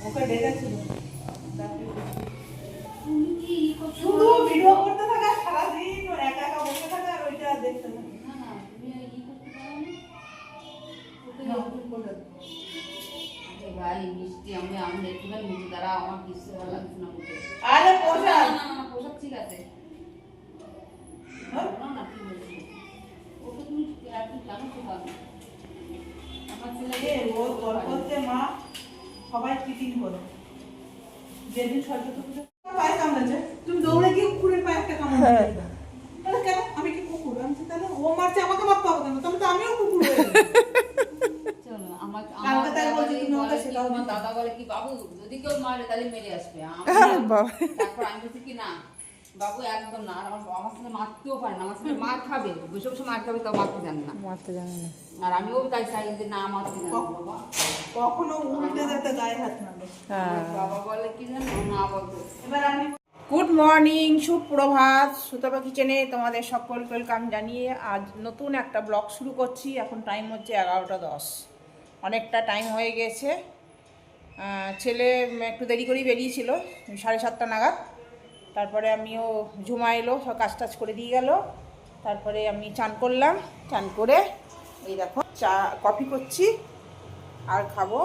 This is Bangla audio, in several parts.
ওকে ডেকেছিল শুধু ভিডিও করতে থাকা সারাদিন একা একা বসে থাকা আর ওইটা দেখতে থাকা। না না তুমি ই করতে পারো না আরে ভাই মিষ্টি আমি একটুখানি মুখে দ্বারা আমার কিছু ভালো লাগছে না মুখে। আরে পোশাক না পোশাক ঠিক আছে না না কি বলছি ওটা তুমি একটু জানো তো পারো আমার ছেলে ও তোর করতে মা সবাই চিটিং করে যেদিন সরস্বতী পুজো পায়ে কামড়েছে তুমি দৌড়ে গিয়ে কুকুরের পায়ে একটা কামড় দিয়ে দাও। তাহলে কেন আমি কি কুকুর আমি তাহলে ও মারছে আমাকে মারতে হবে কেন তাহলে তো আমিও কুকুর হয়ে যাবো। চলো আমার কালকে তাই বলছি তুমি ওকে শেখাও আমার দাদা বলে কি বাবু যদি কেউ মারে তাহলে মেরে আসবে তারপর আমি বলছি কি না বাবু একদম না আর আমার সাথে মারতেও পারে না আমার সাথে মার খাবে বসে বসে মার খাবে তাও মারতে জানে না আর আমিও তাই চাই যে না মারতে জানে বাবা কখনো উল্টে যেতে গায়ে হাত না দেয়। বাবা বলে কি জানো না বলতো এবার আমি গুড মর্নিং, সুপ্রভাত। সুতপা কিচেনে তোমাদের সকল ওয়েলকাম জানিয়ে আজ নতুন একটা ব্লগ শুরু করছি। এখন টাইম হচ্ছে 11:10, অনেকটা টাইম হয়ে গেছে। ছেলে একটু দেরি করেই বেরিয়েছিল 7:30 নাগাদ। তারপরে আমিও ঝুমা এলো, সব কাজ টাজ করে দিয়ে গেল। তারপরে আমি চান করলাম, চান করে এই দেখো কফি করছি আর খাবো।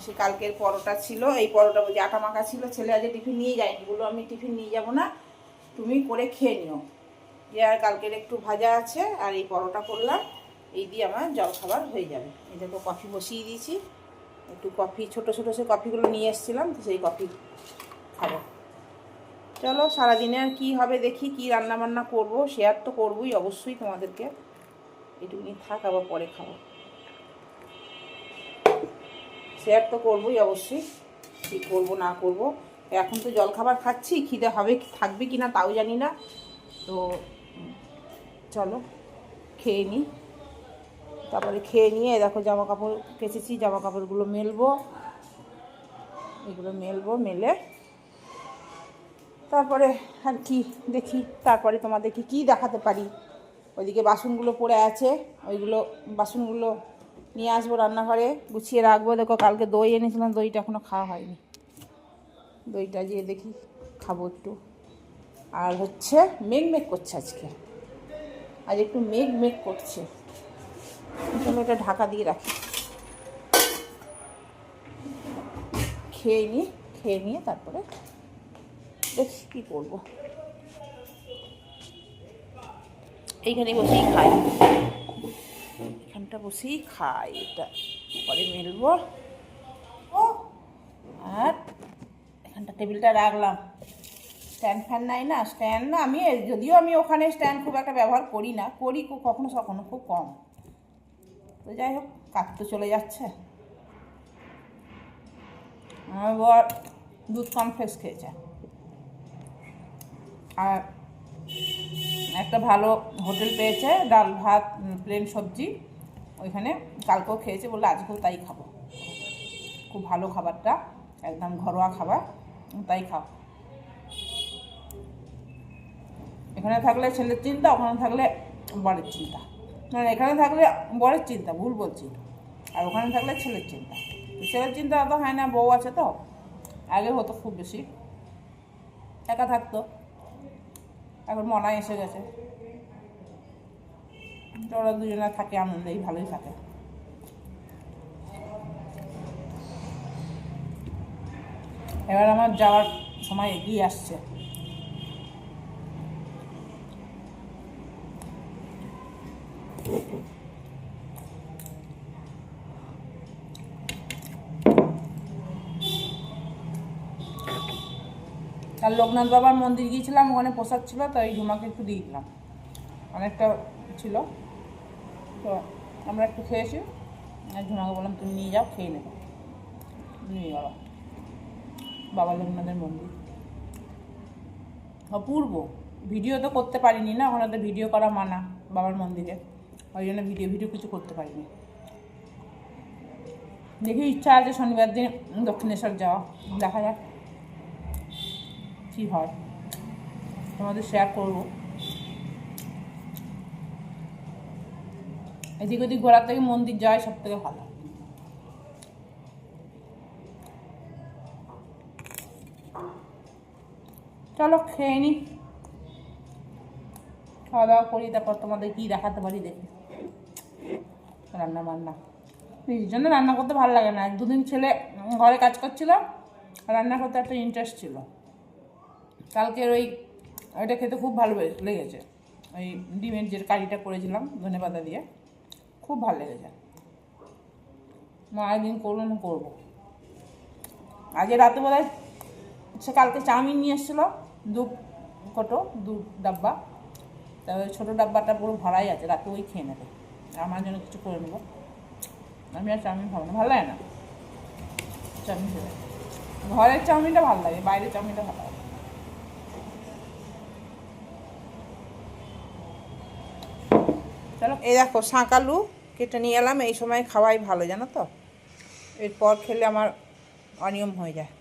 সে কালকের পরোটা ছিল, এই পরোটা বলছি আটা মাখা ছিল, ছেলে আজ টিফিন নিয়ে যায়নি, বললো আমি টিফিন নিয়ে যাব না, তুমি করে খেয়ে নিও। যে আর কালকের একটু ভাজা আছে আর এই পরোটা করলাম, এই দিয়ে আমার জলখাবার হয়ে যাবে। এই দেখো কফি বসিয়ে দিয়েছি, একটু কফি ছোটো ছোটো সে কফিগুলো নিয়ে এসেছিলাম, তো সেই কফি খাবো। চলো সারাদিনে আর কী হবে দেখি, কী রান্নাবান্না করব, শেয়ার তো করবোই অবশ্যই তোমাদেরকে। এটুকুনি থাক, আবার পরে খাবো, শেয়ার তো করবোই অবশ্যই, কী করবো না করব। এখন তো জলখাবার খাচ্ছি, খিদে হবে থাকবে কি না তাও জানি না। তো চলো খেয়ে নিই, তারপরে খেয়ে নিয়ে দেখো জামা কাপড় কেচেছি, জামা কাপড়গুলো মেলবো, এগুলো মেলবো, মেলে তারপরে আর কি দেখি, তারপরে তোমাদেরকে কী দেখাতে পারি। ওইদিকে বাসনগুলো পড়ে আছে, ওইগুলো বাসনগুলো নিয়ে আসবো রান্নাঘরে, গুছিয়ে রাখবো। দেখো কালকে দই এনেছিলাম, দইটা এখনও খাওয়া হয়নি, দইটা যেয়ে দেখি খাবো একটু। আর হচ্ছে মেঘ করছে আজকে, আজ একটু মেঘ করছে। চলো এটা ঢাকা দিয়ে রাখি, খেয়ে নিই, খেয়ে নিয়ে তারপরে দেখি কী করবো। এইখানে বসেই খাই, এখানটা বসেই খাই, এটা পরে মেলবো। আর এখানটা টেবিলটা রাখলাম, স্ট্যান্ড ফ্যান নাই না, স্ট্যান্ড না, আমি যদিও আমি ওখানে স্ট্যান্ড খুব একটা ব্যবহার করি না, করি কখনো কখনো, খুব কম। তো যাই হোক, কাজ তো চলে যাচ্ছে। আমার বর দুধ কমপ্লেক্স খেয়েছে আর একটা ভালো হোটেল পেয়েছে, ডাল ভাত প্লেন সবজি, ওইখানে কালকেও খেয়েছে, বললে আজকেও তাই খাবো। খুব ভালো খাবারটা, একদম ঘরোয়া খাবার, তাই খাও। এখানে থাকলে ছেলের চিন্তা, ওখানে থাকলে বরের চিন্তা, মানে এখানে থাকলে বরের চিন্তা, ভুল বলছি, আর ওখানে থাকলে ছেলের চিন্তা। ছেলের চিন্তা অত হয় না, বউ আছে তো, আগে হতো খুব বেশি, একা থাকতো, এখন মনায় এসে গেছে, ওরা দুজনে থাকে আনন্দেই, ভালোই থাকে। এবার আমার যাওয়ার সময় এগিয়ে আসছে। আর লোকনাথ বাবার মন্দির গিয়েছিলাম, ওখানে প্রসাদ ছিল, তো এই ঝুমাকে একটু দিয়ে দিলাম, অনেকটা ছিল, তো আমরা একটু খেয়েছি। আর ঝুমাকে বললাম তুমি নিয়ে যাও, খেয়ে নেবো, নিয়ে গেল বাবা লোকনাথের মন্দির। অপূর্ব, ভিডিও তো করতে পারিনি না, ওখানে তো ভিডিও করা মানা বাবার মন্দিরে, ওই জন্য ভিডিও কিছু করতে পারিনি। দেখি ইচ্ছা আছে শনিবার দিন দক্ষিণেশ্বর যাওয়া, দেখা যাক কী হয়, তোমাদের শেয়ার করবো। এদিক ওদিক ঘোরার থেকে মন্দির যাওয়াই সব থেকে ভালো। চলো খেয়ে নি, খাওয়া দাওয়া করি, তারপর তোমাদের কি দেখাতে পারি দেখি। রান্না বান্না এই জন্য রান্না করতে ভালো লাগে না। 1-2 দিন ছেলে ঘরে কাজ করছিল, রান্না করতে একটা ইন্টারেস্ট ছিল। কালকের ওইটা খেতে খুব ভালো লেগেছে, ওই ডিমের যে কারিটা করেছিলাম ধনেপাতা দিয়ে, খুব ভালো লেগেছে। মা একদিন করবো। আজকে রাতেবেলায় সে কালকে চাউমিন নিয়ে এসেছিলো 2 ডাব্বা, তবে ছোটো ডাব্বাটা পুরো ভরাই আছে, রাতে ওই খেয়ে নেবে। আমার জন্য কিছু করে নেবো, আমি আর চাউমিন খাবো না, ভালো লাগে না চাউমিন খেতে। ঘরের চাউমিনটা ভালো লাগে, বাইরের চাউমিনটা ভালো লাগে। চলো, এই দেখো শাঁকালু কেটে নিয়ে এলাম। এই সময় খাওয়াই ভালো, জানো তো, এরপর খেলে আমার অনিয়ম হয়ে যায়,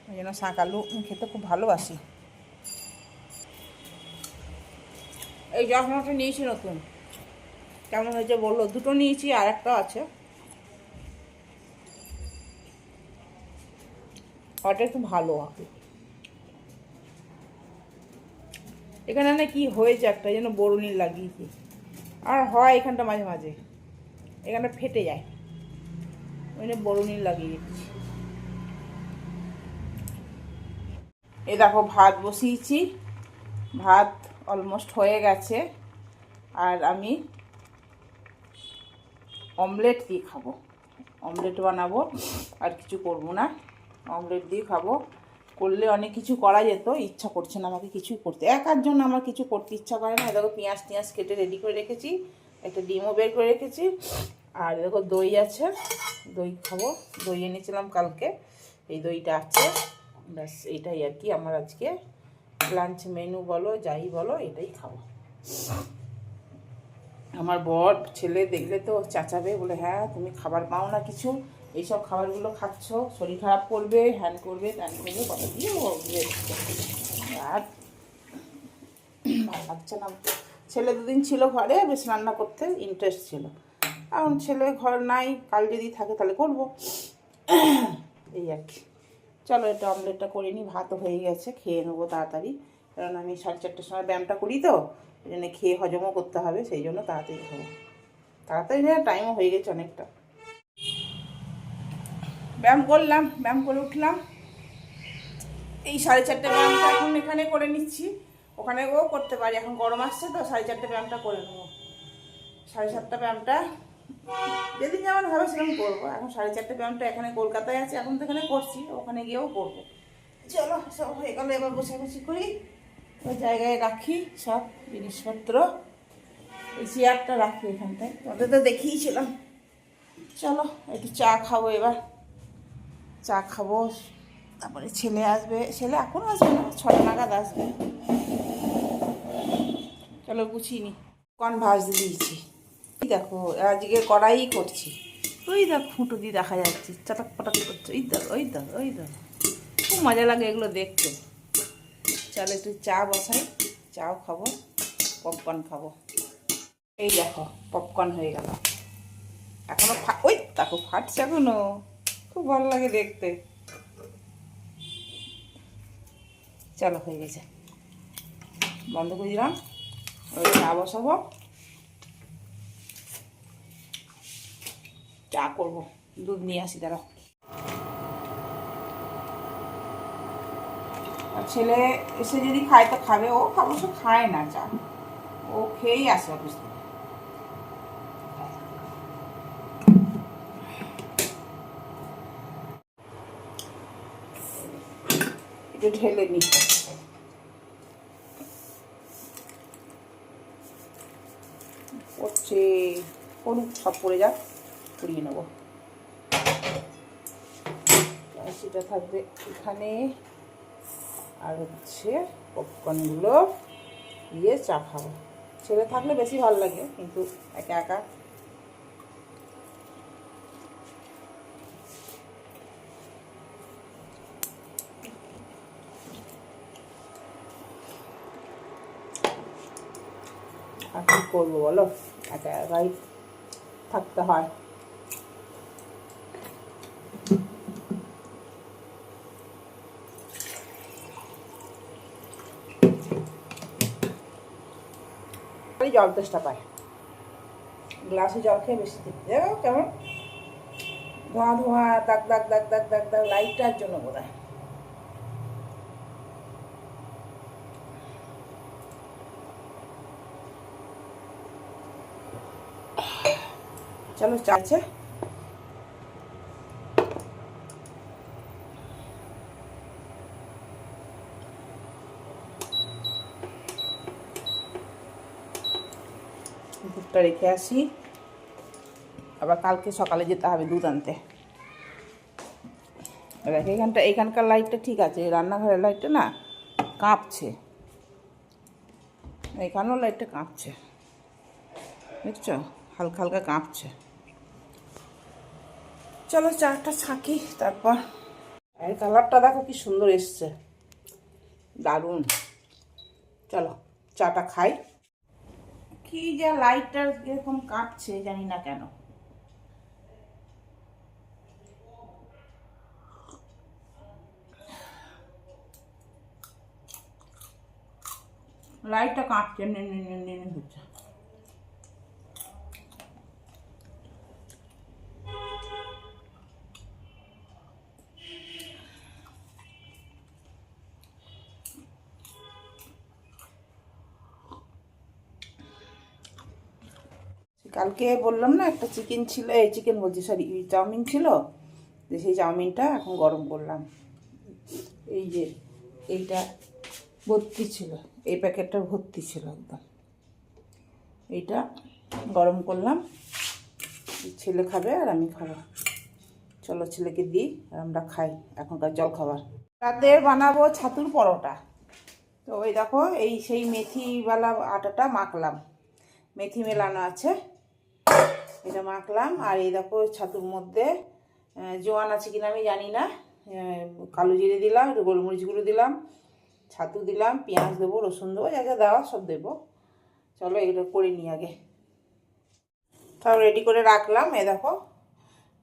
ওই জন্য শাঁকালু খেতে খুব ভালোবাসি। এই জখমাটা নিয়েছি নতুন, কেমন হয়েছে বললো। 2টো নিয়েছি, আর একটা আছে। ওটা একটু ভালো হবে। এখানে না কি হয়েছে, একটা যেন বরুণি লাগিয়েছি, আর হয় এখানটা মাঝে মাঝে, এখানটা ফেটে যায়, ওই জন্য বরুণি লাগিয়ে দিচ্ছি। এই দেখো ভাত বসিয়েছি, ভাত অলমোস্ট হয়ে গেছে, আর আমি অমলেট দিয়ে খাবো। অমলেট বানাবো, আর কিছু করবো না, অমলেট দিয়ে খাবো। করলে অনেক কিছু করা যেত, ইচ্ছা করছে না আমাকে কিছুই করতে, একার জন্য আমার কিছু করতে ইচ্ছা করে না। দেখো পেঁয়াজ টিয়াজ কেটে রেডি করে রেখেছি, একটা ডিমও বের করে রেখেছি, আর দেখো দই আছে, দই খাবো। দই এনেছিলাম কালকে, এই দইটা আছে, ব্যাস এইটাই আর কি আমার আজকে লাঞ্চ মেনু বলো যাই বলো, এটাই খাবো। আমার বর ছেলে দেখলে তো চাচাবে, বলে হ্যাঁ তুমি খাবার পাও না কিছু, এইসব খাবারগুলো খাচ্ছ, শরীর খারাপ করবে, হ্যান করবে ত্যান করবে, কথা দিয়ে আর ভালো লাগছে না। ছেলে 2 দিন ছিল ঘরে, বেশ রান্না করতে ইন্টারেস্ট ছিল। এখন ছেলে ঘর নাই, কাল যদি থাকে তাহলে করবো, এই আর কি। চলো এটা অমলেটটা করে নিই, ভাতও হয়ে গেছে, খেয়ে নেবো তাড়াতাড়ি, কারণ আমি 4:30টার সময় ব্যায়ামটা করি তো, এই জন্য খেয়ে হজমও করতে হবে, সেই জন্য তাড়াতাড়ি খাবো। তাড়াতাড়ি না, টাইমও হয়ে গেছে অনেকটা। ব্যায়াম করলাম, ব্যায়াম করে উঠলাম, এই 4:30 ব্যায়ামটা এখন এখানে করে নিচ্ছি, ওখানেও করতে পারি, এখন গরম আসছে তো 4:30 ব্যায়ামটা করে নেবো। 7:30 ব্যায়ামটা যেদিন যেমন হবে সেরকম করবো। এখন 4:30 ব্যায়ামটা এখানে কলকাতায় আছে, এখন তো এখানে করছি, ওখানে গিয়েও করবো। চলো সব হয়ে গেলো, এবার বসাবসি করি, ওই জায়গায় রাখি সব জিনিসপত্র, এই চেয়ারটা রাখি এখানটায়, ওদের তো দেখিয়েছিলাম। চলো একটু চা খাবো, এবার চা খাবো, তারপরে ছেলে আসবে, ছেলে এখন আসবে না, 6টা নাগাদ আসবে। চলো গুছিয়ে নি, কন ভাজতে দিয়েছি, দেখো আজকে কড়াই করছি, ওই দেখো ফুটো দিয়ে দেখা যাচ্ছে, চটাক পটাক করছে, ওই দেখো ওই দেখো ওই দেখো, খুব মজা লাগে এগুলো দেখতে। চলো একটু চা বসাই, চাও খাবো, পপকর্ন খাবো। এই দেখো পপকর্ন হয়ে গেল, এখনো ওই দেখো ফাটছে এখনো, খুব ভালো লাগে দেখতে। চলো হয়ে গেছে, বন্ধ করে দিলাম, ওই চা বসাবো, চা করবো, দুধ নিয়ে আসি দাঁড়া। আর ছেলে এসে যদি খায় তো খাবে, ও অবশ্য খায় না চা, ও খেয়েই আসে অফিস থেকে। একটু ঢেলে নি, পড়ছে পড়ুক, সব পড়ে যাক, পুড়িয়ে নেবো। সেটা থাকবে এখানে, আর হচ্ছে পপকর্নগুলো দিয়ে চা খাবো। ছেলে থাকলে বেশি ভালো লাগে, কিন্তু একা একা আর কি করবো বলো, একা একাই থাকতে হয়। জল তেষ্টা পায়, গ্লাসে জল খেয়ে বেশি তৃপ্তি। দেখো কেমন ধোঁয়া ধোঁয়া, দাগ দাগ দাগ দাগ দাগ দাগ, লাইটটার জন্য বোধ হয়। চলো চা আছে, দুধটা রেখে আসি, আবার কালকে সকালে যেতে হবে দুধ আনতে। দেখ এইখানকার লাইটটা ঠিক আছে, রান্নাঘরের লাইটটা না কাঁপছে, এইখানেও লাইটটা কাঁপছে, দেখছো হালকা হালকা কাঁপছে। চলো চাটা ছাঁকি তারপর। এর কালারটা দেখো কি সুন্দর এসছে, দারুণ। চলো চাটা খাই। কি যে লাইটটা এরকম কাঁপছে জানি না কেন। লাইটটা কাঁপছে, হচ্ছে। কালকে বললাম না একটা চিকেন ছিল, এই চিকেন বলছি সরি চাউমিন ছিল, যে সেই চাউমিনটা এখন গরম করলাম। এই যে এইটা ভর্তি ছিল, এই প্যাকেটটা ভর্তি ছিল একদম, এইটা গরম করলাম, ছেলে খাবে আর আমি খাবো। চলো ছেলেকে দিই আর আমরা খাই এখনকার জল খাবার। রাতে বানাবো ছাতুর পরোটা। তো ওই দেখো এই সেই মেথিওয়ালা আটাটা মাখলাম, মেথি মেলানো আছে, এটা মাখলাম। আর এই দেখো ছাতুর মধ্যে জোয়ান আছে কিনা আমি জানি না, কালো জিরে দিলাম, একটু গোলমরিচ গুঁড়ো দিলাম, ছাতু দিলাম, পেঁয়াজ দেবো, রসুন দেবো, যা যা দেওয়া সব দেবো। চলো এগুলো করে নিই আগে। সব রেডি করে রাখলাম। এ দেখো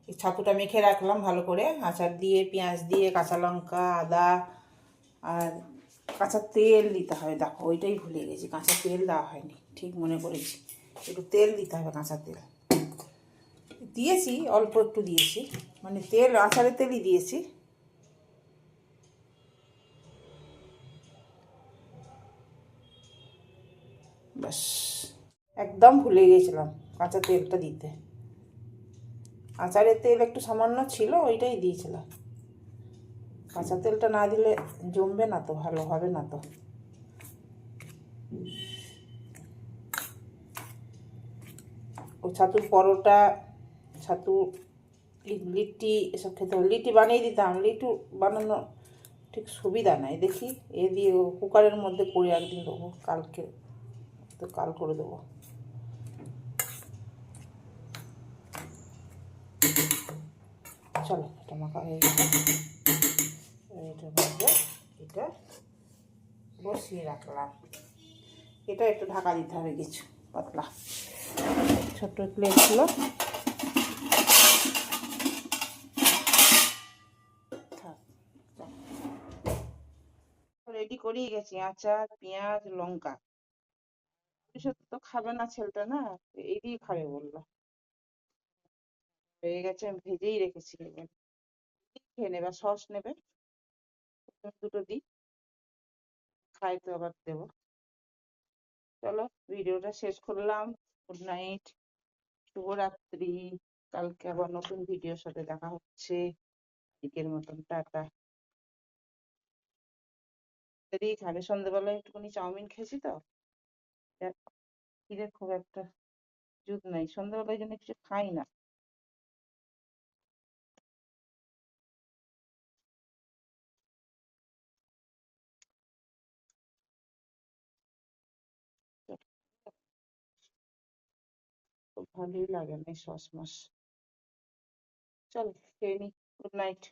এই ছাতুটা মেখে রাখলাম ভালো করে, আচার দিয়ে, পেঁয়াজ দিয়ে, কাঁচা লঙ্কা, আদা, আর কাঁচা তেল দিতে হবে। দেখো ওইটাই ভুলে গেছি, কাঁচা তেল দেওয়া হয়নি, ঠিক মনে করেছি একটু তেল দিতে হবে, কাঁচা তেল দিয়েছি, অল্প একটু দিয়েছি, মানে তেল আচারের তেলই দিয়েছি। ব্যাস, একদম ভুলে গিয়েছিলাম কাঁচা তেলটা দিতে, আচারের তেল একটু সামান্য ছিল, ওইটাই দিয়েছিলাম। কাঁচা তেলটা না দিলে জমবে না তো, ভালো হবে না তো। ও ছাতুর পরোটা, ছাতু, লিট্টি এসব খেতে হবে। লিট্টি বানিয়ে দিতাম, লিট্টি বানানো ঠিক সুবিধা নাই, দেখি এ দিয়ে কুকারের মধ্যে করে একদিন দেবো, কালকে তো কাল করে দেবো। চলো এটা মাখা হয়ে গেছে, এটার মধ্যে এটা বসিয়ে রাখলাম। এটা একটু ঢাকা দিতে হবে কিছু পাতলা, ছোট্ট প্লেট ছিল। রেডি করেই গেছি, আচার, পেঁয়াজ, লঙ্কা। তো খাবে না ছেলেটা, না এই দিয়ে খাবে বললো, হয়ে গেছে, আমি ভেজেই রেখেছি। খেয়ে নেবে, সস নেবে, দুটো দিই, খাই তো আবার দেবো। চলো ভিডিওটা শেষ করলাম, গুড নাইট, শুভরাত্রি। কালকে আবার নতুন ভিডিওর সাথে দেখা হচ্ছে, আজকের মতন টাটা। দেরি খাবে, সন্ধ্যেবেলায় একটুখানি চাউমিন খেয়েছি তো, খিদে খুব একটা জুত নাই, সন্ধ্যাবেলায় জন্য কিছু খাই না। খুব ভালোই লাগে না সস মস। চল খেয়ে নি, গুড নাইট।